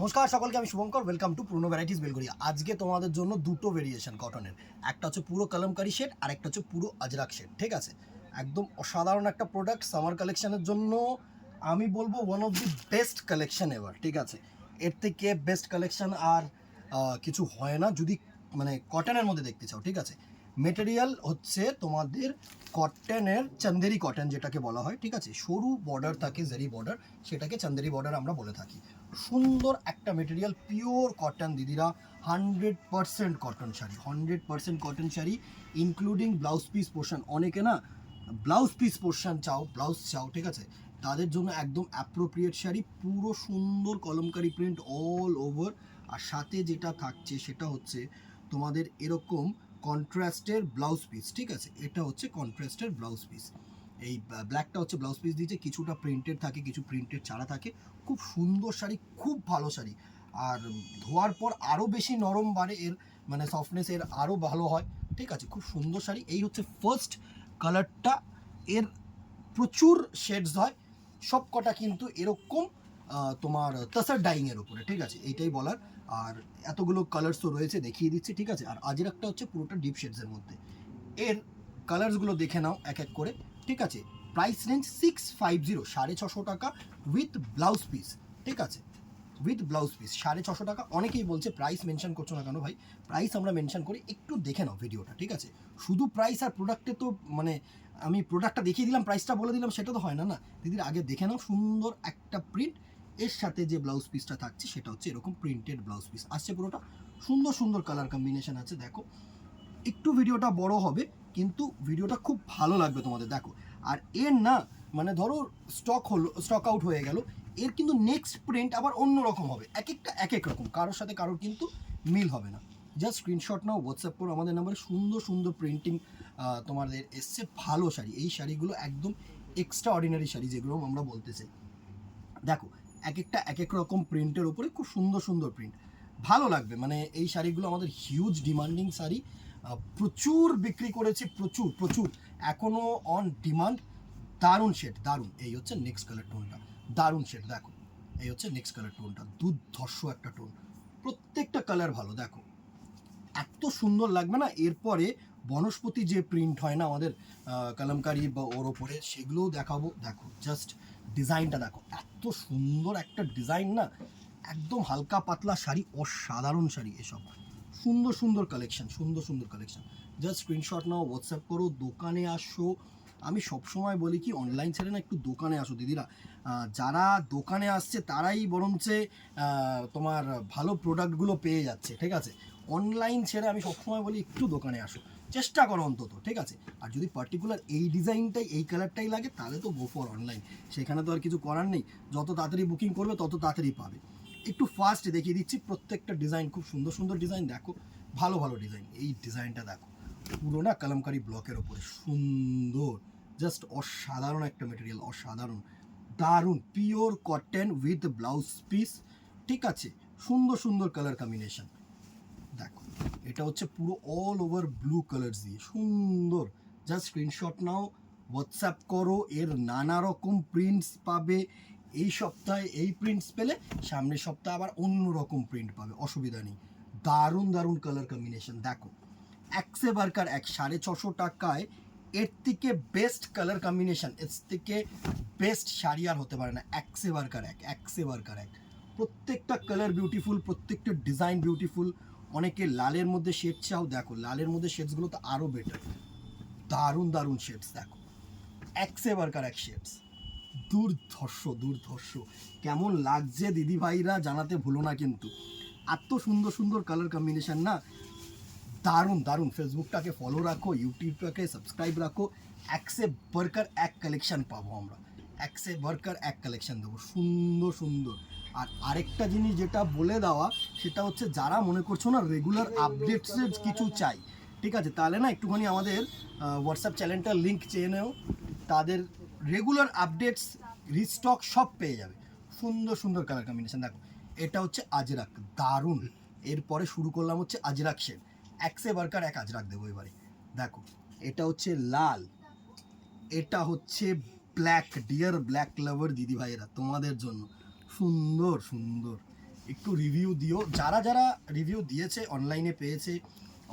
নমস্কার সকলকে, আমি শুভঙ্কর। ওয়েলকাম টু পুরনো ভ্যারাইটিস বেলগড়িয়া। আজকে তোমাদের জন্য দুটো ভেরিয়েশন কটনের, একটা হচ্ছে পুরো কলমকারি শেড আর একটা হচ্ছে পুরো আজরাক শেড। ঠিক আছে, একদম অসাধারণ একটা প্রোডাক্ট সামার কালেকশনের জন্য। আমি বলবো one of the best collection ever. ঠিক আছে, এর থেকে বেস্ট কালেকশন আর কিছু হয় না যদি মানে কটনের মধ্যে দেখতে চাও। ঠিক আছে, মেটেরিয়াল হচ্ছে তোমাদের কটনের চন্দেরি কটন যেটাকে বলা হয়। ঠিক আছে, সরু বর্ডার থাকে, জারি বর্ডার, সেটাকে চন্দেরি বর্ডার আমরা বলে থাকি। সুন্দর একটা মেটেরিয়াল, পিওর কটন দিদিরা, 100% cotton sari, 100% cotton sari, including blouse piece portion. অনেকে না ব্লাউজ পিস পোর্শন চাও, ব্লাউজ চাও, ঠিক আছে, তাদের জন্য একদম অ্যাপ্রোপ্রিয়েট শাড়ি। পুরো সুন্দর কলমকারি প্রিন্ট অল ওভার, আর সাথে যেটা থাকছে সেটা হচ্ছে তোমাদের এরকম কন্ট্রাস্টের ব্লাউজ পিস। ঠিক আছে, এটা হচ্ছে কন্ট্রাস্টের ব্লাউজ পিস। এই ব্ল্যাকটা হচ্ছে ব্লাউজ পিস দিয়েছে, কিছুটা প্রিন্টেড থাকে, কিছু প্রিন্টেড ছাড়া থাকে। খুব সুন্দর শাড়ি, খুব ভালো শাড়ি। আর ধোয়ার পর আরও বেশি নরম বাড়ে, এর মানে সফটনেস এর আরও ভালো হয়। ঠিক আছে, খুব সুন্দর শাড়ি। এই হচ্ছে ফার্স্ট কালারটা। এর প্রচুর শেডস হয়, সব কটা কিন্তু এরকম তোমার তাসার ডাইংয়ের উপরে। ঠিক আছে, এইটাই বলার। আর এতগুলো কালার্স তো রয়েছে, দেখিয়ে দিচ্ছি। ঠিক আছে, আর আজের একটা হচ্ছে পুরোটা ডিপ শেডসের মধ্যে। এর কালার্সগুলো দেখে নাও এক এক করে। ঠিক আছে, প্রাইস রেঞ্জ 650, 650 টাকা উইথ ব্লাউজ পিস। ঠিক আছে, উইথ ব্লাউজ পিস 650 টাকা। অনেকেই বলছে প্রাইস মেনশন করছো না কেন ভাই? প্রাইস আমরা মেনশন করি, একটু দেখে নাও ভিডিওটা। ঠিক আছে, শুধু প্রাইস আর প্রোডাক্টে তো মানে আমি প্রোডাক্টটা দেখিয়ে দিলাম, প্রাইসটা বলে দিলাম, সেটা তো হয় না। না দিদির, আগে দেখে নাও সুন্দর একটা প্রিন্ট। এর সাথে যে ব্লাউজ পিসটা থাকছে সেটা হচ্ছে এরকম প্রিন্টেড ব্লাউজ পিস আসছে পুরোটা। সুন্দর সুন্দর কালার কম্বিনেশন আছে, দেখো। একটু ভিডিওটা বড় হবে কিন্তু ভিডিওটা খুব ভালো লাগবে তোমাদের, দেখো। আর এর না মানে ধরো স্টক আউট হয়ে গেল, এর কিন্তু নেক্সট প্রিন্ট আবার অন্য রকম হবে, এক একটা এক এক রকম, কারোর সাথে কারোর কিন্তু মিল হবে না। জাস্ট স্ক্রিনশট নাও, হোয়াটসঅ্যাপ করো আমাদের নাম্বারে। সুন্দর সুন্দর প্রিন্টিং তোমাদের এসছে, ভালো শাড়ি। এই শাড়িগুলো একদম এক্সট্রা অর্ডিনারি শাড়ি, যেগুলো আমরা বলতে চাই। দেখো, এক একটা এক এক রকম প্রিন্টের উপরে খুব সুন্দর সুন্দর প্রিন্ট, ভালো লাগবে। মানে এই শাড়িগুলো আমাদের হিউজ ডিমান্ডিং শাড়ি, প্রচুর বিক্রি করেছি, প্রচুর প্রচুর, এখনও অন ডিমান্ড। দারুণ শেড, দারুণ। এই হচ্ছে নেক্সট কালার টোনটা, দারুণ শেড, দেখো। এই হচ্ছে নেক্সট কালার টোনটা, দুর্ধর্ষ একটা টোন, প্রত্যেকটা কালার ভালো, দেখো। এত সুন্দর লাগবে না। এরপরে বনস্পতি যে প্রিন্ট হয় না আমাদের কলমকারি বা ওর ওপরে, সেগুলোও দেখাবো। দেখো জাস্ট ডিজাইনটা দেখো, এত সুন্দর একটা ডিজাইন না, একদম হালকা পাতলা শাড়ি, অসাধারণ শাড়ি এসব। সুন্দর সুন্দর কালেকশন, সুন্দর সুন্দর কালেকশন। জাস্ট স্ক্রিনশট নাও, হোয়াটসঅ্যাপ করো, দোকানে আসো। আমি সবসময় বলি কি, অনলাইন ছেড়ে না একটু দোকানে আসো দিদিরা। যারা দোকানে আসছে তারাই বরঞ্চে তোমার ভালো প্রোডাক্টগুলো পেয়ে যাচ্ছে। ঠিক আছে, অনলাইন ছেড়ে আমি সবসময় বলি একটু দোকানে আসো, চেষ্টা করো অন্তত। ঠিক আছে, আর যদি পার্টিকুলার এই ডিজাইনটাই, এই কালারটাই লাগে, তাহলে তো গো ফর অনলাইন, সেখানে তো আর কিছু করার নেই। যত তাড়াতাড়ি বুকিং করবে তত তাড়াতাড়ি পাবে। একটু ফাস্ট দেখিয়ে দিচ্ছি, প্রত্যেকটা ডিজাইন খুব সুন্দর সুন্দর ডিজাইন, দেখো। ভালো ভালো ডিজাইন। এই ডিজাইনটা দেখো, পুরো না কলমকারি ব্লকের ওপরে, সুন্দর, জাস্ট অসাধারণ একটা মেটেরিয়াল, অসাধারণ, দারুণ, pure cotton with blouse piece. ঠিক আছে, সুন্দর সুন্দর কালার কম্বিনেশন, দেখো। এটা হচ্ছে পুরো অল ওভার ব্লু কালার দিয়ে সুন্দর। জাস্ট স্ক্রিনশট নাও, হোয়াটসঅ্যাপ করো। এর নানা রকম প্রিন্টস পাবে। এই সপ্তাহে এই প্রিন্টস পেলে সামনের সপ্তাহে আবার অন্য রকম প্রিন্ট পাবে, অসুবিধা নেই। দারুণ দারুণ কালার কম্বিনেশন, দেখো। একসে বার্কার এক, 650 টাকায় এর থেকে বেস্ট কালার কম্বিনেশন, এর থেকে বেস্ট শাড়ি আর হতে পারে না। একসে বার্কার এক, একসে বার্কার এক, প্রত্যেকটা কালার বিউটিফুল, প্রত্যেকটা ডিজাইন বিউটিফুল। অনেকে লালের মধ্যে শেড চাও, দেখো লালের মধ্যে শেডসগুলো তো আরও বেটার, দারুণ দারুণ শেডস, দেখো। একসে বার্কার এক শেডস, দুর্ধর্ষ দুর্ধর্ষ। কেমন লাগছে দিদি ভাইরা জানাতে ভুলো না কিন্তু। এত সুন্দর সুন্দর কালার কম্বিনেশন না, দারুণ দারুণ। ফেসবুকটাকে ফলো রাখো, ইউটিউবটাকে সাবস্ক্রাইব রাখো। একসে বার্কার এক কালেকশন পাবো আমরা, একসে বার্কার এক কালেকশন দেবো, সুন্দর সুন্দর। আর আরেকটা জিনিস যেটা বলে দেওয়া, সেটা হচ্ছে যারা মনে করছো না রেগুলার আপডেটসের কিছু চাই, ঠিক আছে, তাহলে না একটুখানি আমাদের হোয়াটসঅ্যাপ চ্যানেলটার লিঙ্ক চেয়ে নেও। তাদের রেগুলার আপডেটস, রিস্টক সব পেয়ে যাবে। সুন্দর সুন্দর কালার কম্বিনেশন, দেখো। এটা হচ্ছে আজরাক, দারুণ। এরপরে শুরু করলাম হচ্ছে আজরাক শেড, একসে বার্কার এক আজরাক দেবো এবারে, দেখো। এটা হচ্ছে লাল, এটা হচ্ছে ব্ল্যাক, ডিয়ার ব্ল্যাক লাভার দিদি ভাইয়েরা, তোমাদের জন্য সুন্দর সুন্দর। একটু রিভিউ দিও। যারা যারা রিভিউ দিয়েছে, অনলাইনে পেয়েছে,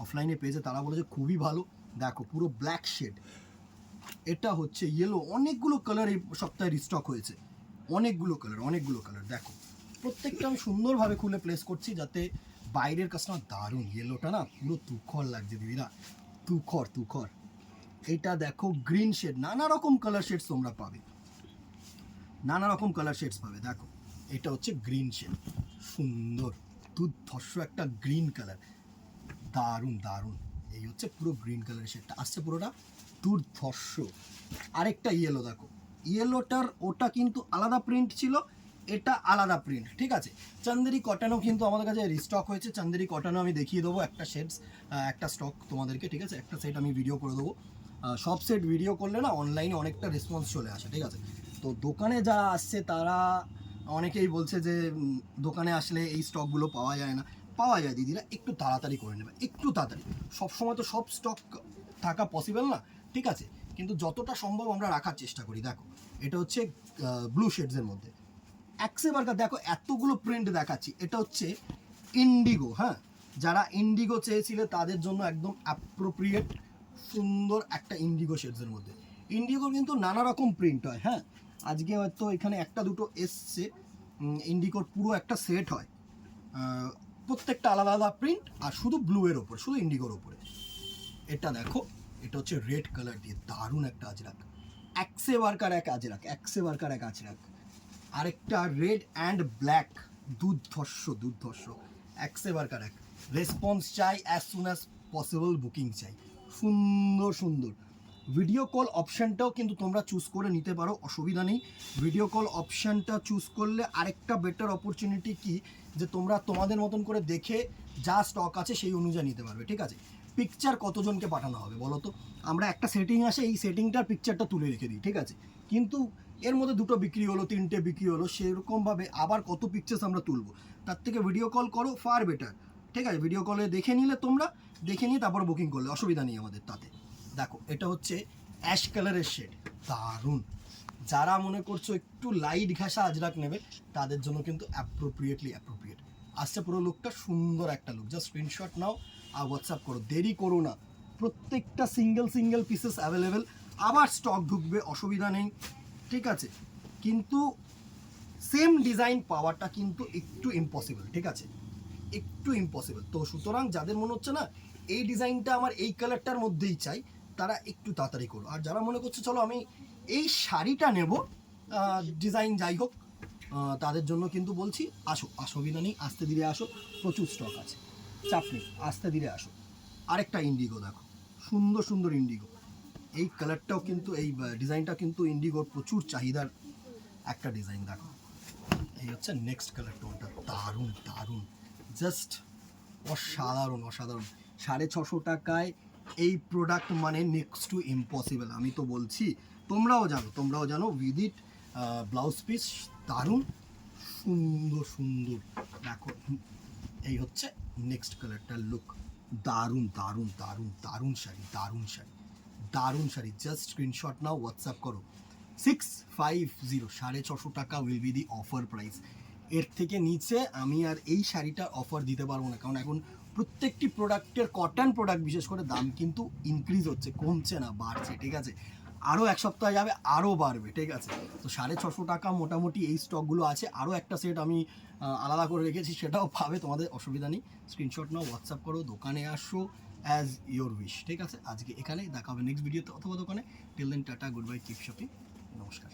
অফলাইনে পেয়েছে, তারা বলেছে খুবই ভালো। দেখো পুরো ব্ল্যাক শেড, এটা হচ্ছে ইয়েলো, অনেকগুলো কালার এই সপ্তাহে রিস্টক হয়েছে, অনেকগুলো কালার দেখো। প্রত্যেকটা আমি সুন্দরভাবে খুলে প্লেস করছি যাতে বাইরের কাস্টমার, দারুণ ইয়েলোটা না পুরো তুখর লাগছে দিদিরা, তুখর। এটা দেখো গ্রিন শেড, নানা রকম কালার শেডস তোমরা পাবে, দেখো এটা হচ্ছে গ্রিন শেড, সুন্দর দুর্ধর্ষ একটা গ্রিন কালার, দারুণ। এই হচ্ছে পুরো গ্রিন কালারের শেডটা আসছে, পুরোটা দুর্ধর্ষ। আরেকটা ইয়েলো দেখো, ইয়েলোটার ওটা কিন্তু আলাদা প্রিন্ট ছিল, এটা আলাদা প্রিন্ট, ঠিক আছে। চান্দেরি কটনও কিন্তু আমাদের কাছে রিস্টক হয়েছে, চান্দেরি কটনও আমি দেখিয়ে দেবো একটা শেডস, একটা স্টক তোমাদেরকে, ঠিক আছে। একটা সেট আমি ভিডিও করে দেবো, সব সেট ভিডিও করলে না অনলাইনে অনেকটা রেসপন্স চলে আসে, ঠিক আছে। তো দোকানে যারা আসছে তারা অনেকেই বলছে যে দোকানে আসলে এই স্টকগুলো পাওয়া যায় না। পাওয়া যায় দিদিরা, একটু তাড়াতাড়ি করে নেবে, একটু তাড়াতাড়ি। সবসময় তো সব স্টক থাকা পসিবল না, ঠিক আছে, কিন্তু যতটা সম্ভব আমরা রাখার চেষ্টা করি। দেখো এটা হচ্ছে ব্লু শেডসের মধ্যে অ্যাক্সেবার্কার, দেখো এতগুলো প্রিন্ট দেখাচ্ছি, এটা হচ্ছে ইন্ডিগো। হ্যাঁ, যারা ইন্ডিগো চেয়েছিলে তাদের জন্য একদম অ্যাপ্রোপ্রিয়েট সুন্দর একটা ইন্ডিগো শেডসের মধ্যে। ইন্ডিগোর কিন্তু নানা রকম প্রিন্ট হয়। হ্যাঁ, আজকে হয়তো এখানে একটা দুটো এসছে, ইন্ডিগোর পুরো একটা সেট হয়, প্রত্যেকটা আলাদা আলাদা প্রিন্ট, আর শুধু ব্লু এর ওপর, শুধু ইন্ডিগোর ওপরে। এটা দেখো, এটা হচ্ছে রেড কালার দিয়ে দারুণ একটা আজরাক, অ্যাক্সেবার্কার এক আজরাক। আরেকটা রেড অ্যান্ড ব্ল্যাক, দুর্ধর্ষ অ্যাক্সেবার্কার এক। রেসপন্স চাই as soon as possible, booking চাই, সুন্দর। ভিডিও কল অপশানটাও কিন্তু তোমরা চুজ করে নিতে পারো, অসুবিধা নেই। ভিডিও কল অপশানটা চুজ করলে আরেকটা বেটার অপরচুনিটি কি, যে তোমরা তোমাদের মতন করে দেখে যা স্টক আছে সেই অনুযায়ী নিতে পারবে, ঠিক আছে। পিকচার কতজনকে পাঠানো হবে বলো তো, আমরা একটা সেটিং আসে, এই সেটিংটার পিকচারটা তুলে রেখে দিই, ঠিক আছে, কিন্তু এর মধ্যে দুটো বিক্রি হলো, তিনটে বিক্রি হলো, সেরকমভাবে আবার কত পিকচার্স আমরা তুলবো, তার থেকে ভিডিও কল করো, ফার বেটার, ঠিক আছে। ভিডিও কলে দেখে নিলে তোমরা, দেখে নিয়ে তারপর বুকিং করলে অসুবিধা নেই আমাদের তাতে। দেখো এটা হচ্ছে অ্যাশ কালারের শেড, দারুণ। যারা মনে করছো একটু লাইট ঘাসা আজরাক নেবে তাদের জন্য কিন্তু অ্যাপ্রোপ্রিয়েট আসছে পুরো লুকটা, সুন্দর একটা লুক। জাস্ট স্ক্রিনশট নাও আর হোয়াটসঅ্যাপ করো, দেরি করো না। প্রত্যেকটা সিঙ্গেল পিসেস অ্যাভেলেবেল, আবার স্টক ঢুকবে, অসুবিধা নেই, ঠিক আছে। কিন্তু সেম ডিজাইন পাওয়াটা কিন্তু একটু ইম্পসিবল, ঠিক আছে, একটু ইম্পসিবল। তো সুতরাং যাদের মনে হচ্ছে না এই ডিজাইনটা আমার এই কালারটার মধ্যেই চাই, তারা একটু তাড়াতাড়ি করো। আর যারা মনে করছে চলো আমি এই শাড়িটা নেব, ডিজাইন যাই হোক, তাদের জন্য কিন্তু বলছি আসো, অসুবিধা নেই, আস্তে ধীরে আসো, প্রচুর স্টক আছে, চাপ নেই, আস্তে ধীরে আসো। আরেকটা ইন্ডিগো দেখো, সুন্দর ইন্ডিগো, এই কালারটাও কিন্তু, এই ডিজাইনটা কিন্তু ইন্ডিগোর প্রচুর চাহিদার একটা ডিজাইন। দেখো এই হচ্ছে নেক্সট কালার টোনটা, দারুণ, জাস্ট অসাধারণ। 650 টাকায় এই প্রোডাক্ট মানে নেক্সট টু ইম্পসিবল, আমি তো বলছি, তোমরাও জানো উইথ ইট ব্লাউজ পিস, দারুণ সুন্দর। দেখো এই হচ্ছে নেক্সট কালারটার লুক, দারুণ শাড়ি। জাস্ট স্ক্রিনশট নাও, হোয়াটসঅ্যাপ করো 650, 650 টাকা will be the offer price. এর থেকে নিচে আমি আর এই শাড়িটার অফার দিতে পারবো না, কারণ এখন প্রত্যেকটি প্রোডাক্টের, কটন প্রোডাক্ট বিশেষ করে, দাম কিন্তু ইনক্রিজ হচ্ছে, কমছে না, বাড়ছে, ঠিক আছে। আরও এক সপ্তাহ যাবে, আরও বাড়বে, ঠিক আছে। তো 650 টাকা মোটামুটি এই স্টকগুলো আছে। আরও একটা সেট আমি আলাদা করে রেখেছি, সেটাও পাবে, তোমাদের অসুবিধা নেই। স্ক্রিনশট নাও, হোয়াটসঅ্যাপ করো, দোকানে আসো, অ্যাজ ইয়োর উইশ, ঠিক আছে। আজকে এখানেই দেখা হবে নেক্সট ভিডিওতে অথবা দোকানে। Till then tata, good bye, keep shopping, নমস্কার।